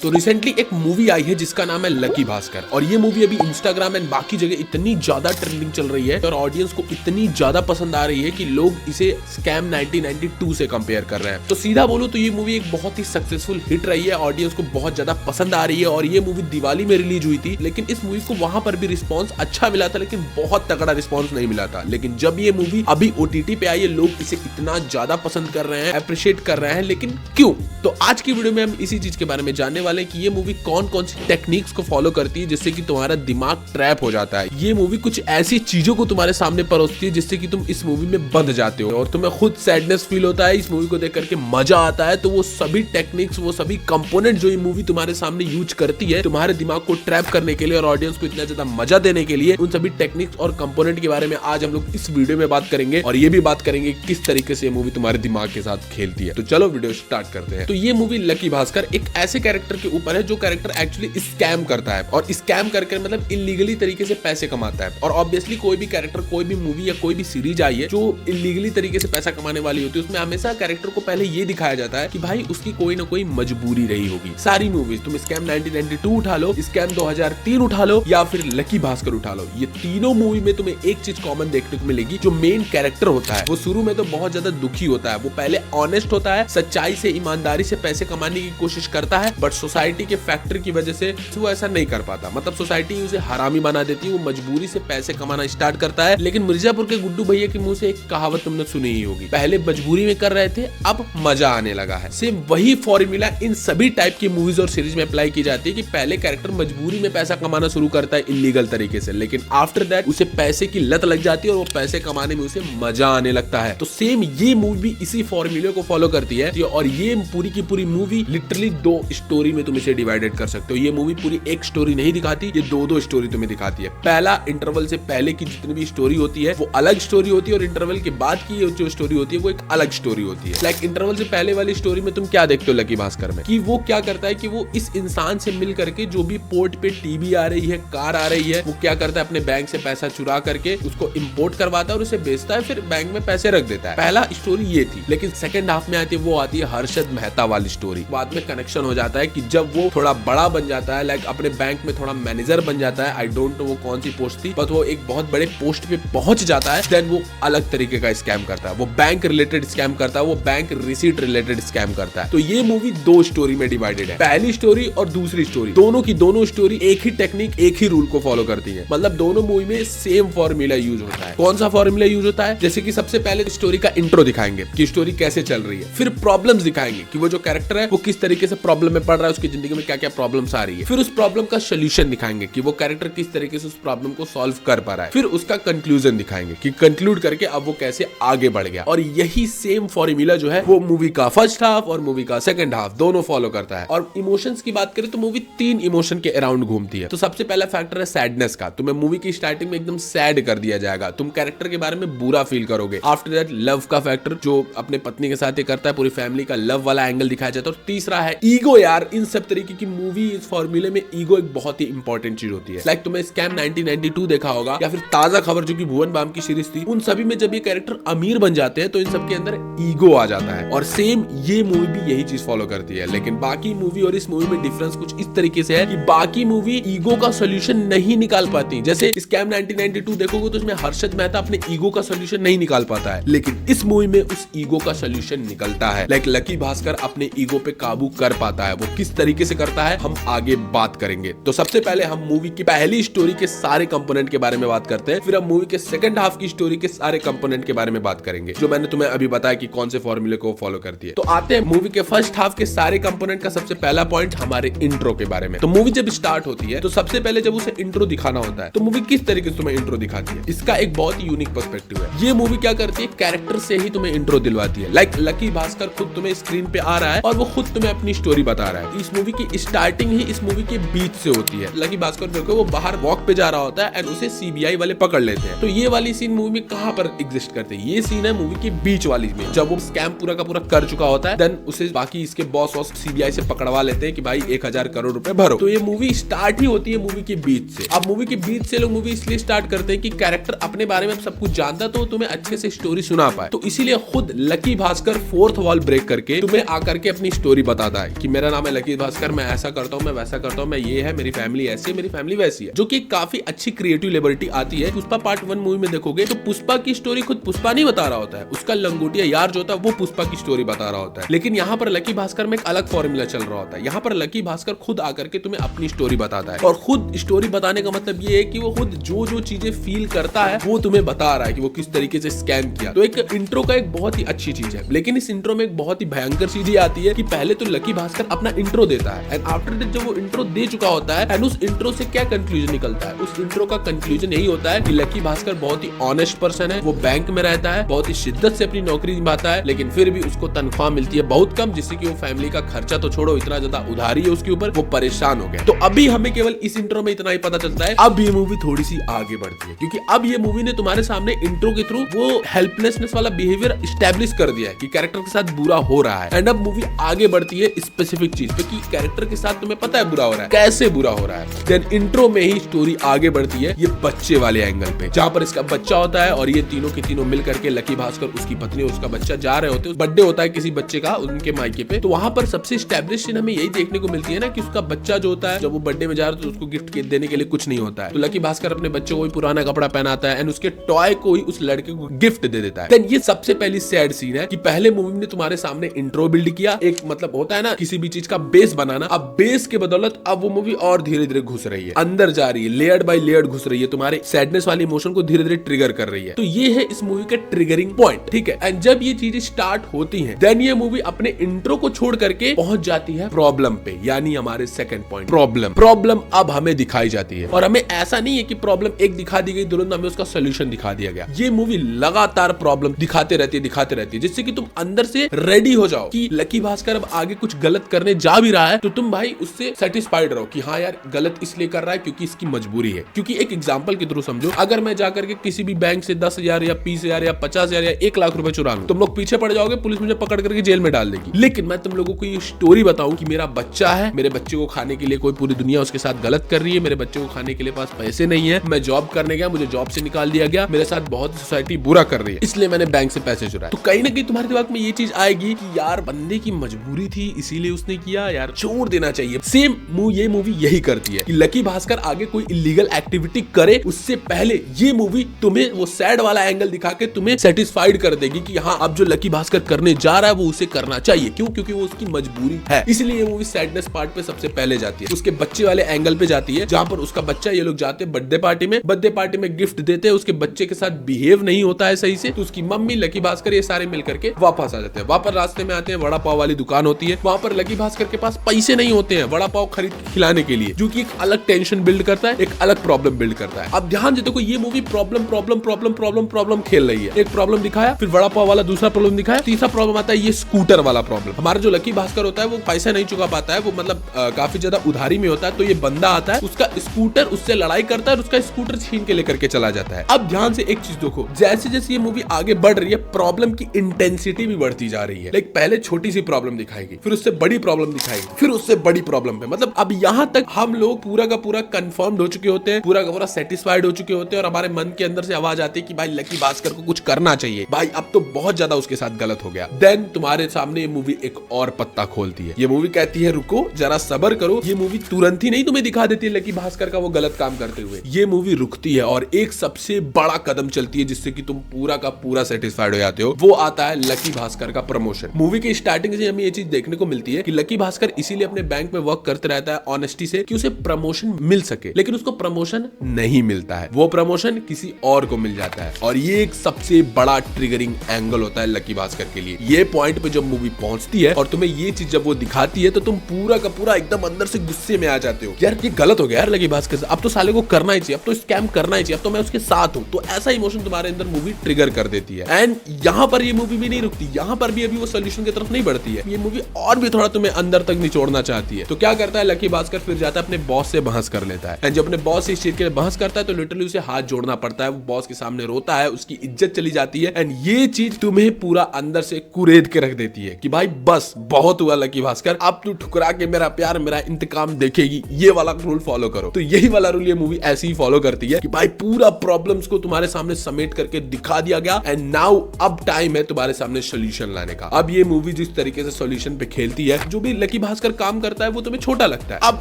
तो रिसेंटली एक मूवी आई है जिसका नाम है लकी भास्कर, और ये मूवी अभी इंस्टाग्राम एंड बाकी जगह इतनी ज्यादा ट्रेंडिंग चल रही है और ऑडियंस को इतनी ज्यादा पसंद आ रही है कि लोग इसे स्कैम 1992 से कंपेयर कर रहे हैं। तो सीधा बोलूं तो ये मूवी एक बहुत ही सक्सेसफुल हिट रही है, ऑडियंस को बहुत ज्यादा पसंद आ रही है। और ये मूवी दिवाली में रिलीज हुई थी, लेकिन इस मूवी को वहां पर भी रिस्पॉन्स अच्छा मिला था, लेकिन बहुत तगड़ा रिस्पॉन्स नहीं मिला था। लेकिन जब ये मूवी अभी OTT पे आई है, लोग इसे इतना ज्यादा पसंद कर रहे हैं, अप्रिशिएट कर रहे हैं। लेकिन क्यों? तो आज की वीडियो में हम इसी चीज के बारे में जानने वाले हैं कि ये मूवी कौन कौन सी टेक्निक्स को फॉलो करती है जिससे कि तुम्हारा दिमाग ट्रैप हो जाता है। ये मूवी कुछ ऐसी चीजों को तुम्हारे सामने परोसती है जिससे कि तुम इस मूवी में बंध जाते हो और तुम्हें खुद सैडनेस फील होता है। इस मूवी को देख करके मजा आता है। तो वो सभी टेक्निक्स, वो सभी कंपोनेंट जो ये मूवी तुम्हारे सामने यूज करती है तुम्हारे दिमाग को ट्रैप करने के लिए और ऑडियंस को इतना ज्यादा मजा देने के लिए, उन सभी टेक्निक्स और कंपोनेंट के बारे में आज हम लोग इस वीडियो में बात करेंगे। और ये भी बात करेंगे किस तरीके से ये मूवी तुम्हारे दिमाग के साथ खेलती है। तो चलो वीडियो स्टार्ट करते हैं। तो ये मूवी लकी भास्कर एक ऐसे कैरेक्टर के ऊपर है जो कैरेक्टर एक्चुअली स्कैम करता है, और स्कैम करके मतलब इलीगली तरीके से पैसे कमाता है। और ऑब्वियसली कोई भी कैरेक्टर, कोई भी मूवी या कोई भी सीरीज आई है जो इलीगली तरीके से पैसा कमाने वाली होती है, उसमें हमेशा कैरेक्टर को पहले ये दिखाया जाता है कि भाई उसकी कोई ना कोई मजबूरी रही होगी। सारी मूवीज, तुम स्कैम 1992 उठा लो, स्कैम 2003 उठा लो, या फिर लकी भास्कर उठा लो, ये तीनों मूवी में तुम्हें एक चीज कॉमन देखने को मिलेगी। जो मेन कैरेक्टर होता है वो शुरू में तो बहुत ज्यादा दुखी होता है। वो पहले ऑनेस्ट होता है, सच्चाई से, ईमानदारी से पैसे कमाने की कोशिश करता है, बट सोसाइटी के फैक्टर की वजह से वो ऐसा नहीं कर पाता। मतलब सोसाइटी उसे हरामी बना देती है, वो मजबूरी से पैसे कमाना स्टार्ट करता है। लेकिन मिर्जापुर के गुड्डू भैया के मुंह से एक कहावत तुमने सुनी ही होगी, पहले मजबूरी में कर रहे थे, अब मजा आने लगा है। सेम वही फॉर्मूला इन सभी टाइप की मूवीज और सीरीज में अप्लाई की जाती है कि पहले कैरेक्टर मजबूरी में पैसा कमाना शुरू करता है इलीगल तरीके से, लेकिन आफ्टर दैट उसे पैसे की लत लग जाती है और वो पैसे कमाने में उसे मजा आने लगता है। तो सेम ये मूवी इसी फॉर्मूले को फॉलो करती है। और ये पूरी की पूरी मूवी लिटरली 2 स्टोरी में तुम इसे डिवाइडेड कर सकते हो। ये मूवी पूरी एक स्टोरी नहीं दिखाती, ये 2 स्टोरी तुम्हें दिखाती है। पहला, इंटरवल से पहले की जितनी भी स्टोरी होती है वो अलग स्टोरी होती है, और इंटरवल के बाद की जो स्टोरी होती है वो एक अलग स्टोरी होती है। लाइक इंटरवल से पहले वाली स्टोरी में तुम क्या देखते हो लकी भास्कर में, कि वो क्या करता है कि वो इस इंसान से मिल करके जो भी पोर्ट पे टीवी आ रही है, कार आ रही है, वो क्या करता है अपने बैंक से पैसा चुरा करके उसको इंपोर्ट करवाता है और उसे बेचता है, फिर बैंक में पैसे रख देता है। पहला स्टोरी ये थी। लेकिन सेकंड हाफ में आती है, वो आती है हर्षद मेहता वाली स्टोरी। बाद में कनेक्शन हो जाता है कि जब वो थोड़ा बड़ा बन जाता है, लाइक अपने बैंक में थोड़ा मैनेजर बन जाता है, आई डोंट नो वो कौन सी पोस्ट थी, बट वो एक बहुत बड़े पोस्ट पे पहुंच जाता है, देन वो अलग तरीके का स्कैम करता है। वो बैंक रिलेटेड स्कैम करता है, वो बैंक रिसीट रिलेटेड स्कैम करता है। तो ये मूवी 2 स्टोरी में डिवाइडेड है, पहली स्टोरी और दूसरी स्टोरी। दोनों की दोनों स्टोरी एक ही टेक्निक, एक ही रूल को फॉलो करती है। मतलब दोनों मूवी में सेम फॉर्मूला यूज होता है। कौन सा फॉर्मूला यूज होता है? जैसे कि सबसे पहले स्टोरी का इंट्रो दिखाएंगे कि स्टोरी कैसे चल रही है, फिर प्रॉब्लम्स दिखाएंगे कि वो जो कैरेक्टर है वो किस तरीके से प्रॉब्लम में पड़ रहा है, उसकी जिंदगी में क्या क्या प्रॉब्लम्स आ रही है, फिर उस प्रॉब्लम का सोल्यूशन दिखाएंगे कि वो कैरेक्टर किस तरीके से उस प्रॉब्लम को सॉल्व कर पा रहा है, फिर उसका कंक्लूजन दिखाएंगे कि कंक्लूड करके अब वो कैसे आगे बढ़ गया। और यही सेम फॉर्मूला जो है वो मूवी का फर्स्ट हाफ और मूवी का सेकंड हाफ दोनों फॉलो करता है। और इमोशंस की बात करें तो मूवी 3 इमोशन के अराउंड घूमती है। तो सबसे पहला फैक्टर है सैडनेस का। तुम्हें मूवी की स्टार्टिंग में एकदम सैड कर दिया जाएगा, तुम कैरेक्टर के बारे में बुरा फील करोगे। आफ्टर दैट लव का फैक्टर, जो अपने पत्नी के साथ ही करता है, पूरी फैमिली का लव वाला एंगल दिखाया जाता है। और तीसरा है ईगो। यार इन सब तरीके की मूवी, इस फॉर्मूले में ईगो एक बहुत ही इंपॉर्टेंट चीज होती है। लाइक तुम्हें स्कैम 1992 देखा होगा, या फिर ताजा खबर जो कि भुवन बाम की सीरीज थी, उन सभी में जब ये कैरेक्टर अमीर बन जाते हैं तो इन सब के अंदर ईगो आ जाता है। और सेम ये मूवी भी यही चीज फॉलो करती है। लेकिन बाकी मूवी और इस मूवी में डिफरेंस कुछ इस तरीके से है कि बाकी मूवी ईगो का सोल्यूशन नहीं निकाल पाती। जैसे स्कैम 1992 देखोगे तो उसमें हर्षद मेहता अपने ईगो का सोल्यूशन नहीं निकाल पाता है, लेकिन इस मूवी में उस ईगो का सोल्यूशन निकलता है। लाइक लकी भास्कर अपने ईगो पे काबू कर पाता है। वो किस तरीके से करता है हम आगे बात करेंगे। तो सबसे पहले हम मूवी की पहली स्टोरी के सारे कंपोनेंट के बारे में बात करते हैं, फिर हम मूवी के सेकंड हाफ की स्टोरी के सारे कंपोनेंट के बारे में बात करेंगे, जो मैंने तुम्हें अभी बताया कि कौन से फॉर्मूले को फॉलो करती है। तो आते हैं मूवी के फर्स्ट हाफ के सारे कंपोनेंट का। सबसे पहला पॉइंट हमारे इंट्रो के बारे में। तो मूवी जब स्टार्ट होती है तो सबसे पहले जब उसे इंट्रो दिखाना होता है तो मूवी किस तरीके से तुम्हें इंट्रो दिखाती है, इसका एक बहुत ही यूनिक पर्सपेक्टिव है। ये मूवी क्या करती है, कैरेक्टर से ही तुम्हें इंट्रो दिलवाती है। लाइक लकी भास्कर खुद तुम्हें स्क्रीन पे आ रहा है और वो खुद तुम्हें अपनी स्टोरी बता रहा है। इस मूवी की स्टार्टिंग ही इस मूवी के बीच से होती है। लकी भास्कर देखो वो बाहर वॉक पे जा रहा होता है एंड उसे CBI वाले पकड़ लेते हैं। तो ये वाली सीन मूवी में कहां पर एग्जिस्ट करते हैं? ये सीन है मूवी के बीच वाली में, जब वो स्कैम पूरा का पूरा कर चुका होता है, देन उसे बाकी इसके बॉस CBI से पकड़वा लेते हैं कि भाई 1000 करोड़ रुपए भरो। तो ये मूवी स्टार्ट ही होती है मूवी के बीच से। अब मूवी के बीच से लोग मूवी इसलिए स्टार्ट करते हैं कि कैरेक्टर अपने बारे में सब कुछ जानता तो तुम्हें अच्छे से स्टोरी सुना पाए। तो इसीलिए खुद lucky Bhaskar 4th wall break करके तुम्हें आकर के अपनी स्टोरी बताता है कि मेरा नाम है लकी लकी भास्कर मैं ऐसा करता हूँ, मैं वैसा करता हूँ, मैं ये है, मेरी फैमिली ऐसी है, मेरी फैमिली वैसी है, जो कि काफी अच्छी क्रिएटिव लिबर्टी आती है। पुष्पा पार्ट 1 मूवी में देखोगे तो पुष्पा की स्टोरी खुद पुष्पा नहीं बता रहा होता है, उसका लंगोटिया यार जो होता है वो पुष्पा की स्टोरी बता रहा होता है। लेकिन यहाँ पर लकी भास्कर में एक अलग फॉर्मूला चल रहा होता है। यहाँ पर लकी भास्कर खुद आकर के तुम्हें अपनी स्टोरी बताता है, और खुद स्टोरी बताने का मतलब ये है कि वो खुद जो जो चीजें फील करता है वो तुम्हें बता रहा है कि वो किस तरीके से स्कैम किया। तो एक इंट्रो का एक बहुत ही अच्छी चीज है, लेकिन इस इंट्रो में एक बहुत ही भयंकर चीज ये आती है कि पहले तो लकी भास्कर अपना इंट्रो देता है, एंड आफ्टर दैट जब वो इंट्रो दे चुका होता है, एंड उस इंट्रो से क्या कंक्लूजन निकलता है, उस इंट्रो का कंक्लूजन यही होता है कि लकी भास्कर बहुत ही ऑनेस्ट पर्सन है, वो बैंक में रहता है, बहुत ही शिद्दत से अपनी नौकरी निभाता है, लेकिन फिर भी उसको तनख्वाह मिलती है बहुत कम, जिससे कि वो फैमिली का खर्चा तो छोड़ो, इतना ज्यादा उधारी है उसके ऊपर, वो परेशान हो गया। तो अभी हमें केवल इस इंट्रो में इतना ही पता चलता है। अब ये मूवी थोड़ी सी आगे बढ़ती है, क्योंकि अब ये मूवी ने तुम्हारे सामने इंट्रो के थ्रू वो हेल्पलेसनेस वाला बिहेवियर स्टैब्लिश कर दिया है कि कैरेक्टर के साथ बुरा हो रहा है, एंड अब मूवी आगे बढ़ती है स्पेसिफिक चीज पे कि कैरेक्टर के साथ तुम्हें पता है बुरा हो रहा है, कैसे बुरा हो रहा है। देन इंट्रो में ही स्टोरी आगे बढ़ती है ये बच्चे वाले एंगल पे, जहां पर इसका बच्चा होता है और ये तीनों के तीनों मिल करके लकी भास्कर, उसकी पत्नी और उसका बच्चा जा रहे होते हैं, बर्थडे होता है किसी बच्चे का उनके मायके पे। तो वहां पर सबसे स्टैब्लिश चीज हमें यही देखने को मिलती है ना कि उसका बच्चा जो होता है, जब वो बर्थडे में जा रहा है तो उसको गिफ्ट देने के लिए कुछ नहीं होता है, तो लकी भास्कर अपने बच्चे को पुराना कपड़ा पहनाता है एंड उसके टॉय को ही उस लड़के को गिफ्ट दे देता है। देन ये सबसे पहली सैड सीन है कि पहले मूवी ने तुम्हारे सामने इंट्रो बिल्ड किया, एक मतलब होता है ना किसी भी चीज का बेस बनाना, अब बेस के बदौलत अब वो मूवी और धीरे धीरे घुस रही है, अंदर जा रही है, लेयर्ड बाय लेयर्ड घुस रही है, तुम्हारे सैडनेस वाली इमोशन को धीरे धीरे ट्रिगर कर रही है। तो ये है इस मूवी का ट्रिगरिंग पॉइंट, ठीक है। एंड जब ये चीजें स्टार्ट होती हैं, देन ये मूवी अपने इंट्रो को छोड़ करके पहुंच जाती है प्रॉब्लम पे, यानी हमारे सेकंड पॉइंट प्रॉब्लम अब हमें दिखाई जाती है। और हमें ऐसा नहीं है कि प्रॉब्लम एक दिखा दी गई, तुरंत हमें उसका सोल्यूशन दिखा दिया गया। ये मूवी लगातार प्रॉब्लम दिखाते रहती है, जिससे कि तुम अंदर से रेडी हो जाओ कि लकी भास्कर अब आगे कुछ गलत करने जा भी रहा है तो तुम भाई उससे सेटिस्फाइड रहो कि हाँ यार गलत इसलिए कर रहा है क्योंकि इसकी मजबूरी है। क्योंकि एक एग्जांपल के थ्रू समझो, अगर मैं जाकर के किसी भी बैंक से 10,000 या 20,000 या 50,000 या 1 लाख रुपए चुरा लूं, तुम लोग पीछे पड़ जाओगे, पुलिस मुझे पकड़ करके जेल में डाल देगी। लेकिन मैं तुम लोगों को ये स्टोरी बताऊं कि मेरा बच्चा है, मेरे बच्चे को खाने के लिए कोई पूरी दुनिया उसके साथ गलत कर रही है, मेरे बच्चे को खाने के लिए पास पैसे नहीं है, मैं जॉब करने गया, मुझे जॉब से निकाल दिया गया, मेरे साथ बहुत सोसाइटी बुरा कर रही है, इसलिए मैंने बैंक से पैसे चुराए। तो कहीं ना कहीं तुम्हारे दिमाग में ये चीज आएगी कि यार बंदे की मजबूरी थी इसीलिए उसने किया, यार छोड़ देना चाहिए। सेम ये मूवी यही करती है कि लकी भास्कर आगे कोई इलीगल एक्टिविटी करे उससे पहले ये मूवी तुम्हें वो सैड वाला एंगल दिखा के तुम्हें सेटिस्फाइड कर देगी कि हाँ अब जो लकी भास्कर करने जा रहा है वो उसे करना चाहिए। क्यों? क्योंकि वो उसकी मजबूरी है, इसलिए ये मूवी सैडनेस पार्ट पे सबसे पहले जाती है, उसके बच्चे वाले एंगल पे जाती है, जहां पर उसका बच्चा, ये लोग जाते हैं बर्थडे पार्टी में गिफ्ट देते हैं, उसके बच्चे के साथ बिहेव नहीं होता है सही से, तो उसकी मम्मी, लकी भास्कर, ये सारे मिलकर के वापस आ जाते हैं। वापस रास्ते में आते हैं, वड़ा पाव वाली दुकान होती है, वहां पर लकी भास्कर के पास पैसे नहीं होते हैं वड़ा पाव खरीद खिलाने के लिए, जो कि एक अलग टेंशन बिल्ड करता है, एक अलग प्रॉब्लम बिल्ड करता है। अब ध्यान से देखो, ये मूवी प्रॉब्लम खेल रही है। एक प्रॉब्लम दिखाया, फिर वड़ा पाव वाला दूसरा प्रॉब्लम दिखाया, तीसरा प्रॉब्लम आता है ये स्कूटर वाला प्रॉब्लम। हमारा जो लकी भास्कर होता है वो पैसा नहीं चुका पाता है, वो मतलब काफी ज्यादा उधारी में होता है, तो ये बंदा आता है, उसका स्कूटर, उससे लड़ाई करता है और उसका स्कूटर छीन के लेकर के चला जाता है। अब ध्यान से एक चीज देखो, जैसे जैसे ये मूवी आगे बढ़ रही है प्रॉब्लम की इंटेंसिटी भी बढ़ती जा रही है। लाइक पहले छोटी सी प्रॉब्लम दिखाएगी, फिर उससे बड़ी प्रॉब्लम दिखाएगी, फिर उससे बड़ी प्रॉब्लम पे, मतलब अब यहाँ तक हम लोग पूरा का पूरा कंफर्म्ड हो चुके होते हैं, पूरा का पूरा सेटिस्फाइड हो चुके होते हैं, और हमारे मन के अंदर से आवाज आती है कि भाई लकी भास्कर को कुछ करना चाहिए, भाई अब तो बहुत ज्यादा उसके साथ गलत हो गया। देन तुम्हारे सामने ये मूवी एक और पत्ता खोलती है। ये मूवी कहती है रुको जरा सब्र करो। ये मूवी तुरंत ही नहीं तुम्हें दिखा देती है लकी भास्कर का वो गलत काम करते हुए, ये मूवी रुकती है और एक सबसे बड़ा कदम चलती है जिससे कि तुम पूरा का पूरा सेटिस्फाइड हो जाते हो। वो आता है लकी भास्कर का प्रमोशन। मूवी की स्टार्टिंग से हमें ये चीज देखने को मिलती है कि लकी भास्कर इसीलिए अपने बैंक में वर्क करते रहता है ऑनेस्टी से कि उसे प्रमोशन मिल सके, लेकिन उसको प्रमोशन नहीं मिलता है, वो प्रमोशन किसी और को मिल जाता है। और ये एक सबसे बड़ा ट्रिगरिंग एंगल होता है लकी भास्कर के लिए। ये पॉइंट पे जब मूवी पहुंचती है और तुम्हें ये चीज जब वो दिखाती है तो तुम पूरा का पूरा एकदम अंदर से गुस्से में आ जाते हो, यार ये गलत हो गया यार लकी भास्कर से, अब तो साले को करना ही चाहिए, अब तो स्कैम करना ही चाहिए, अब तो मैं उसके साथ हूं। तो ऐसा इमोशन तुम्हारे अंदर मूवी ट्रिगर कर देती है। एंड यहाँ पर ये मूवी भी नहीं रुकती, यहाँ पर भी अभी वो सोल्यूशन की तरफ नहीं बढ़ती है, ये मूवी और भी थोड़ा तुम्हें अंदर तक निचोड़ना चाहती है। तो क्या करता है लकी भास्कर, फिर जाता है अपने बॉस से बहस कर लेता है। एंड जब अपने बॉस से इस चीज के लिए बहस करता है तो लिटरली उसे हाथ जोड़ना पड़ता है, वो बॉस के सामने रोता है, उसकी इज्जत चली जाती है। एंड ये चीज तुम्हें पूरा अंदर से कुरेद के रख देती है कि भाई बस बहुत हुआ लकी भास्कर, अब तू ठुकरा के मेरा प्यार मेरा इंतकाम देखेगी, ये वाला रूल फॉलो करो। तो यही वाला रूल ये मूवी ऐसे ही फॉलो करती है कि भाई पूरा प्रॉब्लम्स को तुम्हारे सामने समेट करके दिखा दिया गया। एंड नाउ अब टाइम है तुम्हारे सामने सोल्यूशन लाने का। अब ये मूवी जिस तरीके से सोल्यूशन पे खेलती है, जो भी लकी भास्कर काम करता है वो तुम्हें छोटा लगता है। अब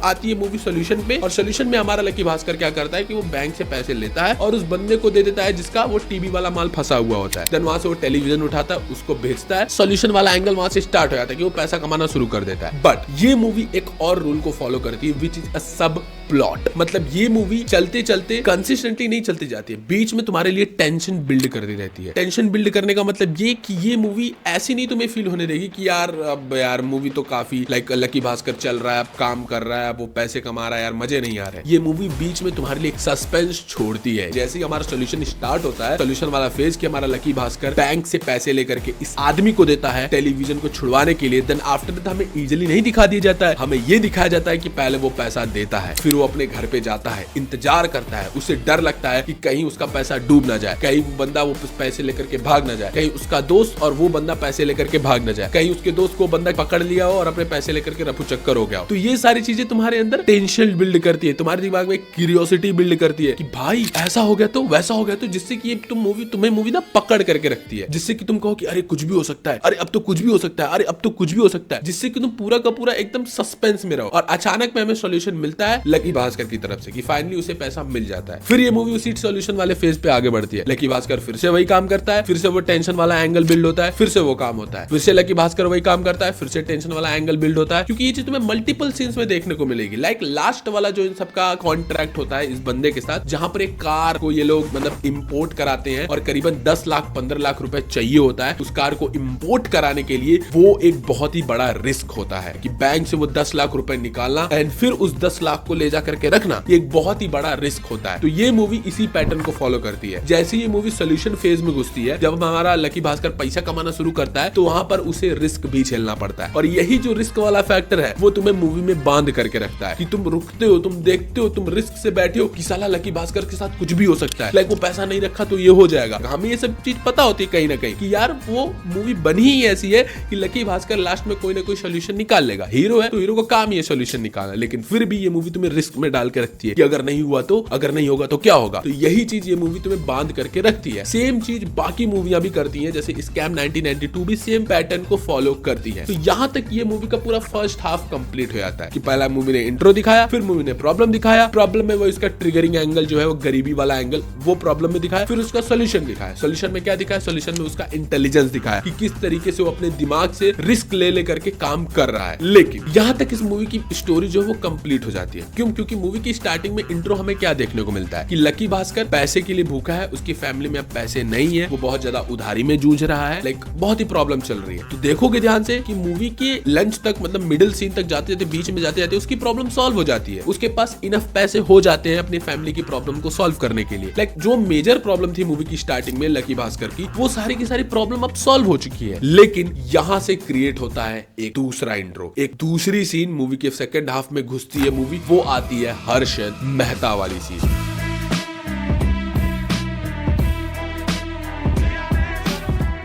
आती है मूवी सोल्यूशन पे, और सोल्यूशन में हमारा लकी भास्कर क्या करता है कि वो बैंक से पैसे लेता है और उस बंदे को दे देता है जिसका वो टीवी वाला माल फंसा हुआ होता है। देन वहां से वो टेलीविजन उठाता है, उसको भेजता है। सोल्यूशन वाला एंगल वहां से स्टार्ट हो जाता है कि वो पैसा कमाना शुरू कर देता है। बट ये मूवी एक और रूल को फॉलो करती है, विच इज अ सब प्लॉट। मतलब ये मूवी चलते चलते कंसिस्टेंटली नहीं चलती जाती है, बीच में तुम्हारे लिए टेंशन बिल्ड करती रहती है। टेंशन बिल्ड करने का मतलब ये कि ये मूवी ऐसी नहीं तुम्हें फील होने देगी कि यार अब यार मूवी तो काफी लाइक लकी भास्कर चल रहा है, अब काम कर रहा है, वो पैसे कमा रहा है, यार मजे नहीं आ रहे। ये मूवी बीच में तुम्हारे लिए एक सस्पेंस छोड़ती है। जैसे ही हमारा सोल्यूशन स्टार्ट होता है, सोल्यूशन वाला फेज कि हमारा लकी भास्कर बैंक से पैसे लेकर के इस आदमी को देता है टेलीविजन को छुड़वाने के लिए। देन आफ्टर दैट हमें इजीली नहीं दिखा दिया जाता है, हमें ये दिखाया जाता है कि पहले वो पैसा देता है, फिर वो अपने घर पे जाता है, इंतजार करता है, उसे डर लगता है कि कहीं उसका पैसा डूब ना जाए, कहीं वो बंदा वो पैसे लेकर के भाग ना जाए, कहीं उसका दोस्त और वो बंदा पैसे लेकर के भाग ना जाए, कहीं उसके दोस्त को बंदा पकड़ लिया हो और अपने पैसे लेकर के रफू चक्कर हो गया हो। तो ये सारी चीजें तुम्हारे अंदर टेंशन बिल्ड करती है, तुम्हारे दिमाग में क्यूरियोसिटी बिल्ड करती है कि भाई ऐसा हो गया तो वैसा हो गया तो, जिससे कि तुम्हें मूवी ना पकड़ करके रखती है, जिससे कि तुम कहो कि अरे कुछ भी हो सकता है, अरे अब तो कुछ भी हो सकता है, अरे अब तो कुछ भी हो सकता है, जिससे कि तुम पूरा का पूरा एकदम सस्पेंस में रहो। और अचानक में हमें सॉल्यूशन मिलता है लकी भास्कर की तरफ से कि फाइनली उसे पैसा मिल जाता है। फिर ये मूवी उसी सॉल्यूशन वाले फेज पे आगे बढ़ती है। लकी भास्कर फिर से वही काम करता है, फिर से वो टेंशन वाला एंगल बिल्ड होता है, फिर से वो काम होता है, फिर से लकी भास्कर वही काम करता है, फिर से टेंशन वाला एंगल बिल्ड होता है। क्योंकि ये चीज तुम्हें मल्टीपल सीन्स में देखने को मिलेगी। लाइक लास्ट वाला जो इन सबका कॉन्ट्रैक्ट होता है इस बंदे के साथ, जहां पर एक कार को ये लोग मतलब इंपोर्ट कराते हैं और करीबन 10 लाख 15 लाख रुपए चाहिए होता है उस कार को इंपोर्ट कराने के लिए। वो एक बहुत ही बड़ा रिस्क होता है कि बैंक से वो 10 लाख रुपए निकालना एंड फिर उस 10 लाख को ले जा करके रखना, ये एक बहुत ही बड़ा रिस्क होता है। तो ये मूवी इसी पैटर्न को फॉलो करती है। जैसे ये मूवी सोल्यूशन फेज में घुसती है, जब हमारा लकी भास्कर पैसा कमाना शुरू करता है तो वहां पर उसे रिस्क भी झेलना पड़ता है। और यही जो रिस्क वाला फैक्टर है वो तुम्हें मूवी में बांध करके रखता है कि तुम रुकते हो, तुम देखते हो, तुम रिस्क से बैठे हो कि साला लकी भास्कर के साथ कुछ भी हो सकता है, लाइक वो पैसा नहीं रखा तो ये हो जाएगा। हमें ये सब चीज पता होती है कहीं ना कहीं कि यार वो मूवी बनी ही ऐसी है कि लकी भास्कर लास्ट में कोई ना कोई सोल्यूशन निकाल लेगा। हीरो है तो हीरो का काम ही सोल्यूशन निकालना, लेकिन फिर भी ये मूवी तुम्हें रिस्क में डाल के रखती है कि अगर नहीं हुआ तो, अगर नहीं होगा तो क्या होगा। तो यही चीज ये मूवी तुम्हें बांध करके रखती है। सेम चीज बाकी मूवियां भी करती हैं, जैसे स्कैम 1992 भी सेम पैटर्न को फॉलो करती है। तो यहाँ तक ये मूवी का पूरा फर्स्ट हाफ कंप्लीट हो जाता है कि पहला मूवी ने इंट्रो दिखाया, फिर मूवी ने प्रॉब्लम दिखाया, प्रॉब्लम में वो इसका ट्रिगरिंग एंगल जो है वो गरीबी वाला एंगल वो प्रॉब्लम में दिखाया, फिर उसका सोल्यूशन दिखाया। सोल्यूशन में क्या दिखाया? सोल्यूशन में उसका इंटेलिजेंस दिखाया कि किस तरीके से वो अपने दिमाग से रिस्क ले करके काम कर रहा है। लेकिन यहाँ तक इस मूवी की स्टोरी जो है वो कंप्लीट हो जाती है। क्यों? क्योंकि मूवी की स्टार्टिंग में इंट्रो हमें क्या देखने को मिलता है कि लकी भास्कर पैसे के लिए भूखा है, उसकी फैमिली में अब पैसे नहीं है, वो बहुत ज्यादा उधारी में जूझ रहा है, लाइक बहुत ही प्रॉब्लम चल रही है। तो देखोगे ध्यान से कि मूवी के लंच तक मतलब मिडिल सीन तक जाते जाते बीच में जाते जाते उसकी प्रॉब्लम सॉल्व हो जाती है। उसके पास इनफ पैसे हो जाते हैं अपनी फैमिली की प्रॉब्लम को सॉल्व करने के लिए। लाइक जो मेजर प्रॉब्लम थी मूवी की स्टार्टिंग में लकी भास्कर की, वो सारी की सारी प्रॉब्लम अब सॉल्व हो चुकी है। लेकिन यहां से क्रिएट होता है एक दूसरा इंट्रो, एक दूसरी सीन मूवी के सेकंड हाफ में घुसती है मूवी, वो आती है हर्षद मेहता वाली सीन।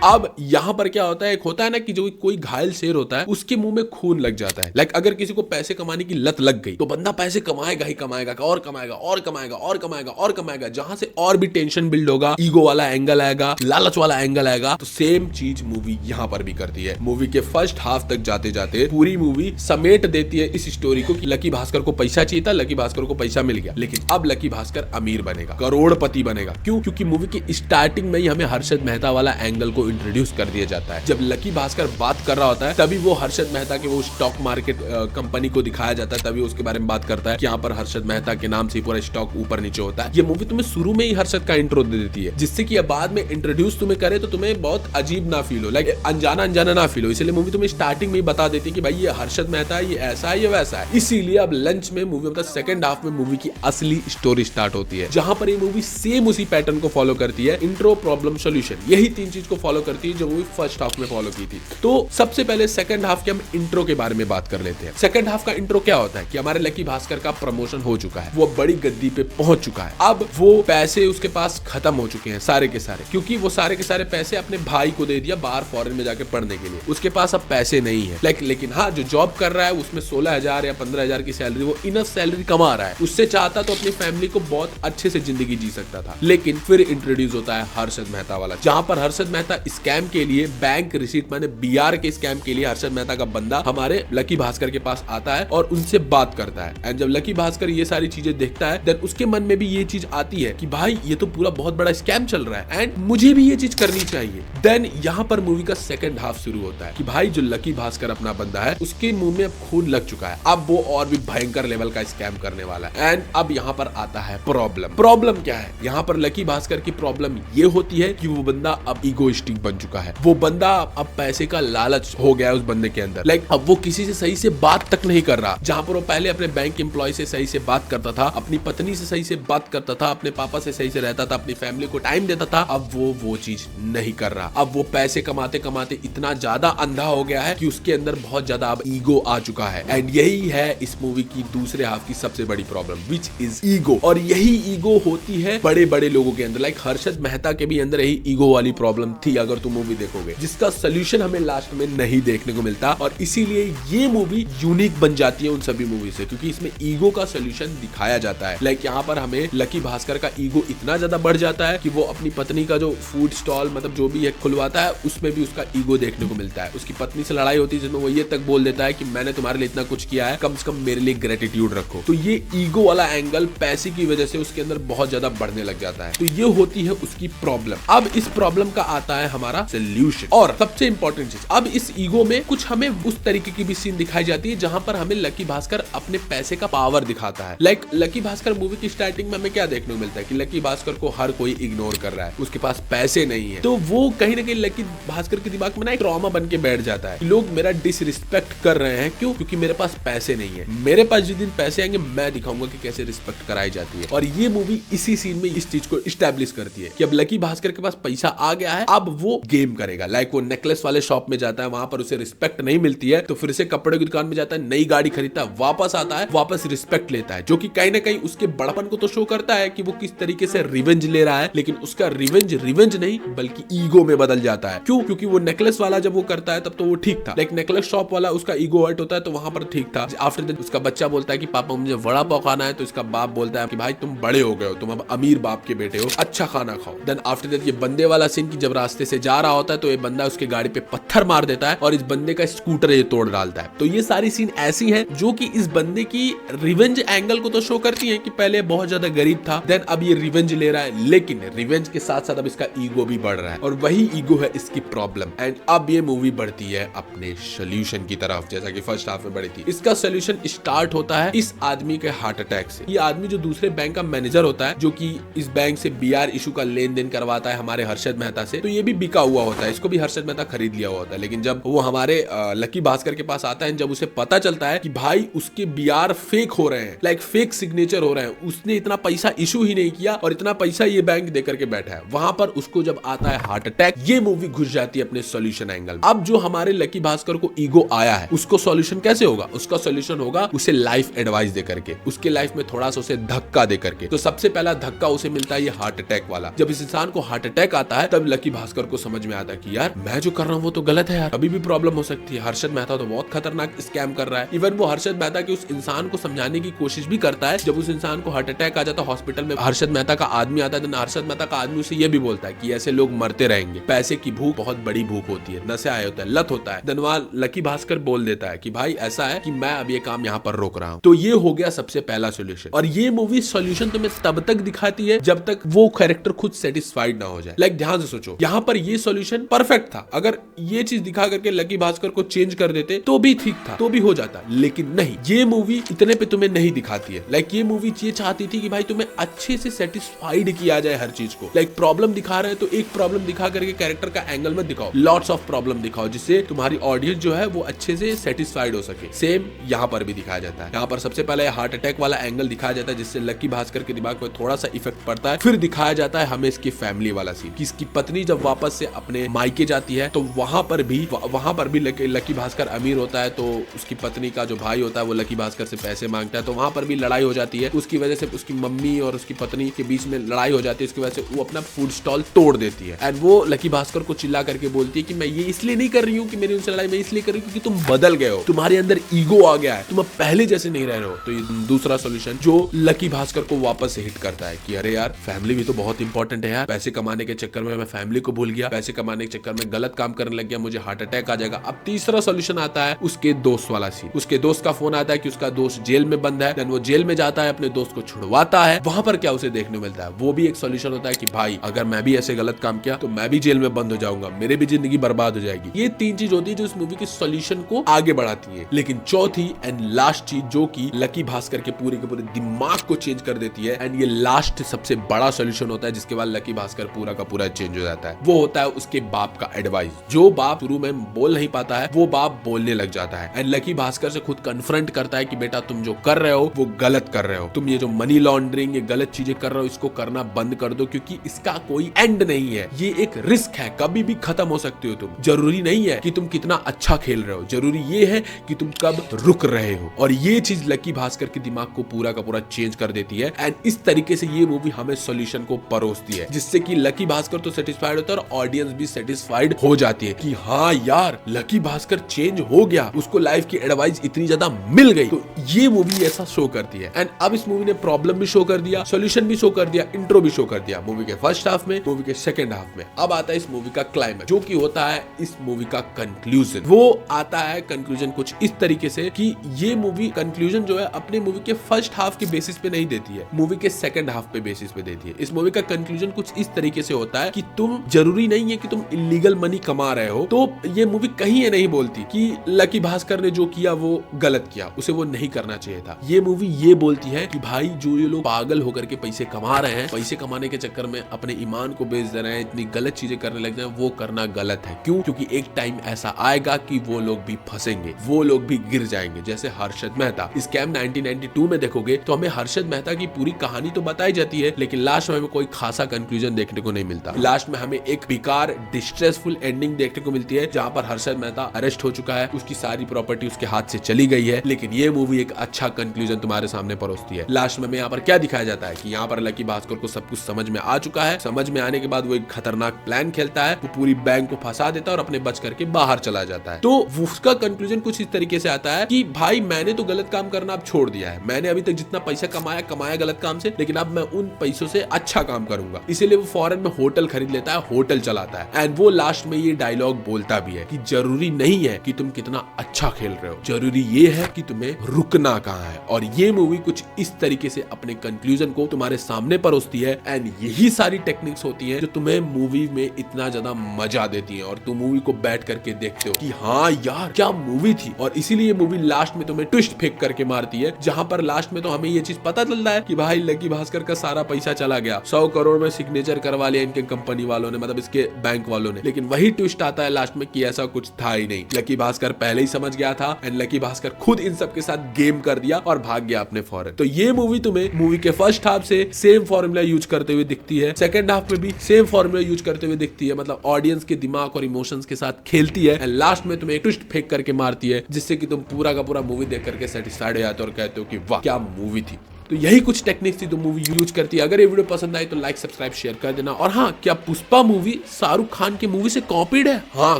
अब यहाँ पर क्या होता है, एक होता है ना कि जो कोई घायल शेर होता है उसके मुंह में खून लग जाता है। लाइक अगर किसी को पैसे कमाने की लत लग गई तो बंदा पैसे कमाएगा ही कमाएगा, और कमाएगा और कमाएगा और कमाएगा और कमाएगा, जहां से और भी टेंशन बिल्ड होगा, ईगो वाला एंगल आएगा, लालच वाला एंगल आएगा। तो सेम चीज मूवी यहाँ पर भी करती है। मूवी के फर्स्ट हाफ तक जाते जाते पूरी मूवी समेट देती है इस स्टोरी को कि लकी भास्कर को पैसा चाहिए था, लकी भास्कर को पैसा मिल गया, लेकिन अब लकी भास्कर अमीर बनेगा, करोड़पति बनेगा। क्यों? क्योंकि मूवी की स्टार्टिंग में ही हमें हर्षद मेहता वाला एंगल को इंट्रोड्यूस कर दिया जाता है। जब लकी भास्कर बात कर रहा होता है तभी वो हर्षद मेहता के वो स्टॉक मार्केट कंपनी को दिखाया जाता है, तभी उसके बारे में बात करता है कि यहाँ पर हर्षद मेहता के नाम से पूरा स्टॉक ऊपर नीचे होता है। ये मूवी तुम्हें शुरू में ही हर्षद का इंट्रो दे देती है, जिससे कि अब बाद में इंट्रोड्यूस तुम्हें करे तो तुम्हें बहुत अजीब ना फील हो, लाइक अनजाना अनजाना ना फील हो। इसलिए मूवी तुम्हें स्टार्टिंग में ही बता देती है कि भाई ये हर्षद मेहता है, ये ऐसा है, ये वैसा है। इसीलिए अब लंच में मूवी मतलब सेकंड हाफ में मूवी की असली स्टोरी स्टार्ट होती है, जहां पर ये मूवी सेम उसी पैटर्न को फॉलो करती है। इंट्रो, प्रॉब्लम, सॉल्यूशन, यही तीन चीज को फॉलो करती है जो मूवी फर्स्ट हाफ में फॉलो की थी। तो सबसे पहले सेकंड हाफ के हम इंट्रो के बारे में बात कर लेते हैं। सेकंड हाफ का इंट्रो क्या होता है कि हमारे लकी भास्कर का प्रमोशन हो चुका है, वो बड़ी गद्दी पे पहुंच चुका है। अब वो पैसे उसके पास खत्म हो चुके हैं सारे के सारे, क्योंकि वो सारे के सारे पैसे अपने भाई को दे दिया बाहर फॉरेन में जाके पढ़ने के लिए। उसके पास अब पैसे नहीं है, लेकिन हाँ जो जॉब कर रहा है उसमें 16,000 या 15,000 की सैलरी, वो इनफ सैलरी कमा रहा है। उससे चाहता तो अपनी फैमिली को बहुत अच्छे से जिंदगी जी सकता था। लेकिन फिर इंट्रोड्यूस होता है हर्षद मेहता वाला, जहां पर हर्षद मेहता स्कैम के लिए, बैंक रिसीट माने बीआर के स्कैम के लिए हर्षद मेहता का बंदा हमारे लकी भास्कर के पास आता है और उनसे बात करता है। एंड जब लकी भास्कर ये सारी चीजें देखता है, देन उसके मन में भी ये चीज आती है कि भाई ये तो पूरा बहुत बड़ा स्कैम चल रहा है एंड मुझे भी ये चीज करनी चाहिए। देन यहाँ पर मूवी का सेकंड हाफ शुरू होता है कि भाई जो लकी भास्कर अपना बंदा है उसके मुंह में अब खून लग चुका है, अब वो और भी भयंकर लेवल का स्कैम करने वाला है। एंड अब यहाँ पर आता है प्रॉब्लम क्या है? यहाँ पर लकी भास्कर की प्रॉब्लम ये होती है कि वो बंदा अब इगोइस्टिक बन चुका है। वो बंदा अब पैसे का लालच हो गया है उस बंदे के अंदर। लाइक अब वो किसी से सही से बात तक नहीं कर रहा। जहां पर वो पहले अपने बैंक एम्प्लॉय से सही से बात करता था, अपनी पत्नी से सही से बात करता था, अपने पापा से सही से रहता था, अपनी फैमिली को टाइम देता था, अब वो चीज नहीं कर रहा। अब वो पैसे कमाते कमाते इतना ज्यादा अंधा हो गया है कि उसके अंदर बहुत ज्यादा अब ईगो आ चुका है। एंड यही है इस मूवी की दूसरे हाफ की सबसे बड़ी प्रॉब्लम, विच इज ईगो। और यही ईगो होती है बड़े बड़े लोगों के अंदर। लाइक हर्षद मेहता के भी अंदर यही ईगो वाली प्रॉब्लम थी, अगर तुम मूवी देखोगे, जिसका सोल्यूशन हमें लास्ट में नहीं देखने को मिलता। और इसीलिए ये मूवी यूनिक बन जाती है उन सभी मूवी से, क्योंकि इसमें ईगो का सोल्यूशन दिखाया जाता है। लाइक यहाँ पर हमें लकी भास्कर का ईगो इतना ज्यादा बढ़ जाता है कि वो अपनी पत्नी का जो फूड स्टॉल मतलब जो भी है खुलवाता है, उसमें भी उसका ईगो देखने को मिलता है। उसकी पत्नी से लड़ाई होती है जिसमें वो ये तक बोल देता है कि मैंने तुम्हारे लिए इतना कुछ किया है, कम से कम मेरे लिए ग्रेटिट्यूड रखो। तो ये ईगो वाला एंगल पैसे की वजह से उसके अंदर बहुत ज्यादा बढ़ने लग जाता है। तो ये होती है उसकी प्रॉब्लम। अब इस प्रॉब्लम का आता है हमारा सोल्यूशन। और सबसे इंपॉर्टेंट चीज, अब इस ईगो में कुछ हमें उस तरीके की भी सीन दिखाई जाती है जहां पर हमें लकी भास्कर अपने पैसे का पावर दिखाता है। लाइक लकी भास्कर मूवी की स्टार्टिंग में हमें क्या देखने को मिलता है कि लकी भास्कर को हर कोई इग्नोर कर रहा है, उसके पास पैसे नहीं है। तो वो कहीं ना कहीं लकी भास्कर के दिमाग में ना एक ट्रॉमा बन के बैठ जाता है, लोग मेरा डिसरिस्पेक्ट कर रहे हैं। क्यों? क्योंकि मेरे पास पैसे नहीं है। मेरे पास जिस दिन पैसे आएंगे मैं दिखाऊंगा कि कैसे रिस्पेक्ट कराई जाती है। और ये मूवी इसी सीन में इस चीज को इस्टेब्लिश करती है कि अब लकी भास्कर के पास पैसा आ गया है, अब वो गेम करेगा। लाइक वो नेकलेस वाले शॉप में जाता है, वहां पर उसे रिस्पेक्ट नहीं मिलती है, तो फिर से कपड़े की दुकान में जाता है, नई गाड़ी खरीदता है, वापस आता है, वापस रिस्पेक्ट लेता है, जो कि कहीं ना कहीं उसके बड़पन को तो शो करता है कि वो किस तरीके से रिवेंज ले रहा है। लेकिन उसका रिवेंज नहीं बल्कि ईगो में बदल जाता है। क्यों? क्योंकि वो नेकलेस वाला जब वो करता है तब तो वो ठीक था, लाइक नेकलेस शॉप वाला उसका ईगो हर्ट होता है तो वहां पर ठीक था। आफ्टर दैट उसका बच्चा बोलता है कि पापा मुझे वड़ा पाव खाना है, तो इसका बाप बोलता है कि भाई तुम बड़े हो गए हो, तुम अब अमीर बाप के बेटे हो, अच्छा खाना खाओ। देन आफ्टर दैट ये बंदे वाला सीन की जब रास्ते से जा रहा होता है तो ये बंदा उसके गाड़ी पे पत्थर मार देता है और इस बंदे का स्कूटर ये तोड़ डालता है। तो ये सारी सीन ऐसी हैं जो कि इस बंदे की रिवेंज एंगल को तो शो करती है कि पहले बहुत ज्यादा गरीब था, देन अब ये रिवेंज ले रहा है, लेकिन रिवेंज के साथ साथ अब इसका ईगो भी बढ़ रहा है और वही ईगो है इसकी प्रॉब्लम। एंड अब ये मूवी बढ़ती है अपने सोल्यूशन की तरफ, जैसा कि फर्स्ट हाफ में बढ़ी थी। इसका सोल्यूशन स्टार्ट होता है इस आदमी के हार्ट अटैक से। ये आदमी जो दूसरे बैंक का मैनेजर होता है, जो कि इस बैंक से बीआर इशू का लेन देन करवाता है हमारे हर्षद मेहता से, तो ये भी बिका हुआ होता है, इसको भी हर्षद मेहता खरीद लिया हुआ होता है। लेकिन जब वो हमारे लकी भास्कर के पास आता है, जब उसे पता चलता है कि भाई उसके बीआर फेक हो रहे हैं, लाइक फेक सिग्नेचर हो रहे हैं, उसने इतना पैसा इशू ही नहीं किया और इतना पैसा ये बैंक दे करके बैठा है, वहां पर उसको जब आता है हार्ट अटैक, ये मूवी घुस जाती है अपने सॉल्यूशन एंगल। अब जो हमारे लकी भास्कर को ईगो आया है उसको सॉल्यूशन कैसे होगा? उसका सॉल्यूशन होगा उसे लाइफ एडवाइस दे करके, उसके लाइफ में थोड़ा सा उसे धक्का दे करके। तो सबसे पहला धक्का उसे मिलता है ये हार्ट अटैक वाला। जब इस इंसान को हार्ट अटैक आता है तब लकी भास्कर को समझ में आता है कि यार मैं जो कर रहा हूँ वो तो गलत है यार, अभी भी प्रॉब्लम हो सकती है। हर्षद मेहता तो बहुत खतरनाक स्कैम कर रहा है। इवन वो हर्षद मेहता के उस इंसान को समझाने की कोशिश भी करता है। जब उस इंसान को हार्ट अटैक आ जाता है हॉस्पिटल में, हर्षद मेहता का आदमी आता है, तो हर्षद मेहता का आदमी उसे ये भी बोलता है कि ऐसे लोग मरते रहेंगे, पैसे की भूख बहुत बड़ी भूख होती है, नशा आया होता है, लत होता है। धनवाल लकी भास्कर बोल देता है कि भाई ऐसा है कि मैं अब ये काम यहाँ पर रोक रहा हूँ। तो ये हो गया सबसे पहला सोल्यूशन। और ये मूवी सोल्यूशन तुम्हें तब तक दिखाती है जब तक वो कैरेक्टर खुद सेटिस्फाइड ना हो जाए। लाइक ध्यान से सोचो, यहाँ पर ये सोल्यूशन परफेक्ट था। अगर ये चीज दिखा करके लकी भास्कर को चेंज कर देते तो भी ठीक था, तो भी हो जाता, लेकिन नहीं, ये मूवी इतने पे तुम्हें नहीं दिखाती है। लाइक ये मूवी ये चाहती थी कि भाई तुम्हें अच्छे से सेटिस्फाइड किया जाए हर चीज को। लाइक प्रॉब्लम दिखा रहे हैं तो एक प्रॉब्लम दिखा करके कैरेक्टर का एंगल में दिखाओ, लॉट्स ऑफ प्रॉब्लम दिखाओ, जिससे तुम्हारी ऑडियंस जो है वो अच्छे से सेटिस्फाइड हो सके। सेम यहाँ पर भी दिखाया जाता है। यहाँ पर सबसे पहले हार्ट अटैक वाला एंगल दिखाया जाता है जिससे लकी भास्कर के दिमाग में थोड़ा सा इफेक्ट पड़ता है। फिर दिखाया जाता है हमें इसकी फैमिली वाला सीन कि इसकी पत्नी जब वापस से अपने मायके जाती है तो वहां पर भी लकी भास्कर अमीर होता है, तो उसकी पत्नी का जो भाई होता है वो लकी भास्कर से पैसे मांगता है, तो वहां पर भी लड़ाई हो जाती है। उसकी वजह से उसकी मम्मी और उसकी पत्नी के बीच में लड़ाई हो जाती है, इसकी वजह से वो अपना फूड स्टॉल तोड़ देती है। एंड वो लकी भास्कर को चिल्ला करके बोलती है कि मैं ये इसलिए नहीं कर रही हूँ कि मेरी उनसे लड़ाई, मैं इसलिए कर रही हूँ क्योंकि तुम बदल गए हो, तुम्हारे अंदर ईगो आ गया है, तुम अब पहले जैसे नहीं रह रहे हो। तो ये दूसरा सोल्यूशन जो लकी भास्कर को वापस से हिट करता है कि अरे यार फैमिली भी तो बहुत इंपॉर्टेंट है यार, पैसे कमाने के चक्कर में मैं फैमिली को भूल गया, पैसे कमाने के चक्कर में गलत काम करने लग गया, मुझे हार्ट अटैक आ जाएगा। अब तीसरा सोल्यूशन आता है उसके दोस्त वाला सीन। उसके दोस्त का फोन आता है कि उसका दोस्त जेल में बंद है, देन वो जेल में जाता है, अपने दोस्त को छुड़वाता है। वहां पर क्या उसे देखने मिलता है, वो भी एक सोल्यूशन होता है कि भाई अगर मैं भी ऐसे गलत काम किया तो मैं भी जेल में बंद हो जाऊंगा, मेरे भी जिंदगी बर्बाद हो जाएगी। ये तीन चीज होती है जो इस मूवी के सोल्यूशन को आगे बढ़ाती है। लेकिन चौथी एंड लास्ट चीज जो कि लकी भास्कर के पूरे दिमाग को चेंज कर देती है, एंड ये लास्ट सबसे बड़ा सोल्यूशन होता है जिसके बाद लकी भास्कर पूरा का पूरा चेंज हो जाता है, वो होता है उसके बाप का एडवाइस। जो बाप शुरू में बोल नहीं पाता है वो बाप बोलने लग जाता है, एंड लकी भास्कर से खुद कन्फ्रंट करता है कि बेटा तुम जो कर रहे हो वो गलत कर रहे हो, तुम ये जो मनी लॉन्ड्रिंग, ये गलत चीजें कर रहे हो, इसको करना बंद कर दो, क्योंकि इसका कोई एंड नहीं है, ये एक रिस्क है, कभी भी खत्म हो सकते हो तुम। जरूरी नहीं है कि तुम कितना अच्छा खेल रहे हो, जरूरी ये है कि तुम कब रुक रहे हो। और ये चीज लकी भास्कर के दिमाग को पूरा का पूरा चेंज कर देती है, एंड इस तरीके से ये मूवी हमें सॉल्यूशन को परोसती है, जिससे कि लकी भास्कर तो सेटिस्फाइड होता है और ऑडियंस भी सेटिस्फाइड हो जाती है कि हाँ यार लकी भास्कर चेंज हो गया, उसको लाइफ की एडवाइस इतनी ज्यादा मिल गई। तो ये मूवी ऐसा शो करती है। एंड अब इस मूवी ने प्रॉब्लम भी शो कर दिया, सॉल्यूशन भी शो कर दिया, इंट्रो भी शो कर दिया मूवी के फर्स्ट हाफ में, मूवी के सेकंड हाफ में। अब आता है इस मूवी का क्लाइमैक्स, जो कि होता है इस मूवी का कंक्लूजन। वो आता है कंक्लूजन कुछ इस तरीके से कि ये मूवी कंक्लूजन जो है अपने मूवी के फर्स्ट हाफ के बेसिस पे नहीं देती है, मूवी के सेकंड हाफ पे बेसिस पे देती है। इस मूवी का कंक्लूजन कुछ इस तरीके से होता है कि तुम जरूरी नहीं है कि तुम इलीगल मनी कमा रहे हो। तो ये मूवी कहीं ये नहीं बोलती कि लकी भास्कर ने जो किया वो गलत किया, उसे वो नहीं करना चाहिए था। ये मूवी ये बोलती है कि भाई जो ये लोग पागल होकर के पैसे कमा रहे हैं, पैसे कमाने के चक्कर में अपने ईमान को बेच दे रहे हैं, इतनी गलत चीजें करने लग जाए, वो करना गलत है। क्यों? क्योंकि एक टाइम ऐसा आएगा कि वो लोग भी फंसेंगे, वो लोग भी गिर जाएंगे। जैसे हर्षद मेहता, स्कैम 1992 में देखोगे तो हमें हर्षद मेहता की पूरी कहानी तो बताई जाती है, लेकिन लास्ट में हमें कोई खासा कंक्लूजन देखने को नहीं मिलता। लास्ट में हमें एक बेकार डिस्ट्रेसफुल एंडिंग देखने को मिलती है, जहां पर हर्षद मेहता अरेस्ट हो चुका है, उसकी सारी प्रॉपर्टी उसके हाथ से चली गई है। लेकिन ये मूवी एक अच्छा कंक्लूजन तुम्हारे सामने परोसती है। लास्ट में यहाँ पर क्या दिखाया जाता है कि यहाँ पर लकी भास्कर को सब कुछ समझ में आ चुका है। समझ में आने के बाद वो एक खतरनाक प्लान खेलता है, वो पूरी बैंक को फंसा देता है और अपने बच करके बाहर चला जाता है। तो उसका कंक्लूजन कुछ इस तरीके से आता है कि भाई मैंने तो गलत काम करना अब छोड़ दिया है, मैंने अभी तक जितना पैसा कमाया गलत काम से, लेकिन अब मैं उन पैसों से अच्छा काम करूंगा। इसीलिए वो फॉरेन में होटल खरीद लेता है, होटल चलाता है। एंड वो लास्ट में ये डायलॉग बोलता भी है कि जरूरी नहीं है कि तुम कितना अच्छा खेल रहे हो, जरूरी ये है कि तुम्हें रुकना कहाँ है। और ये मूवी कुछ इस तरीके से अपने कंक्लूजन को तुम्हारे सामने परोसती है, एंड यही सारी टेक्निक्स होती हैं जो तुम्हें मूवी में इतना ज्यादा मजा देती हैं और तुम मूवी को बैठ करके देखते हो कि हाँ यार क्या मूवी थी। और इसीलिए मूवी लास्ट में तुम्हें ट्विस्ट फेंक करके मारती है, जहां पर लास्ट में तो हमें ये चीज पता चलता है कि भाई लकी भास्कर का सारा पैसा चला गया, 100 करोड़ में सिग्नेचर करवा लिया इनके कंपनी वालों ने, मतलब इसके बैंक वालों ने। लेकिन वही ट्विस्ट आता है लास्ट में कि ऐसा कुछ था ही नहीं, लकी भास्कर पहले ही समझ गया था, एंड लकी भास्कर खुद इन सब के साथ गेम कर दिया और भाग गया अपने फॉरेन। तो ये मूवी तुम्हें मूवी के फर्स्ट हाफ से सेम फॉर्मूला यूज करते हुए दिखती है, सेकंड हाफ में भी सेम फॉर्मूला यूज करते हुए दिखती है, मतलब ऑडियंस के दिमाग और इमोशंस के साथ खेलती है, एंड लास्ट में तुम्हें ट्विस्ट फेंक करके मारती है, जिससे कि तुम पूरा का पूरा मूवी देख करके सेटिस्फाइड हो जाते हो और कहते हो कि वाह क्या मूवी थी। तो यही कुछ टेक्निक्स थी जो मूवी यूज करती है। अगर ये वीडियो पसंद आई तो लाइक सब्सक्राइब शेयर कर देना। और हाँ, क्या पुष्पा मूवी शाहरुख खान की मूवी से कॉपीड है? हाँ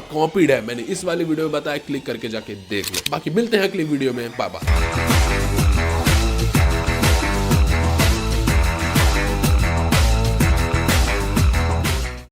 कॉपीड है, मैंने इस वाले वीडियो में बताया, क्लिक करके जाके देख लो। बाकी मिलते हैं अगले वीडियो में, बाय बाय।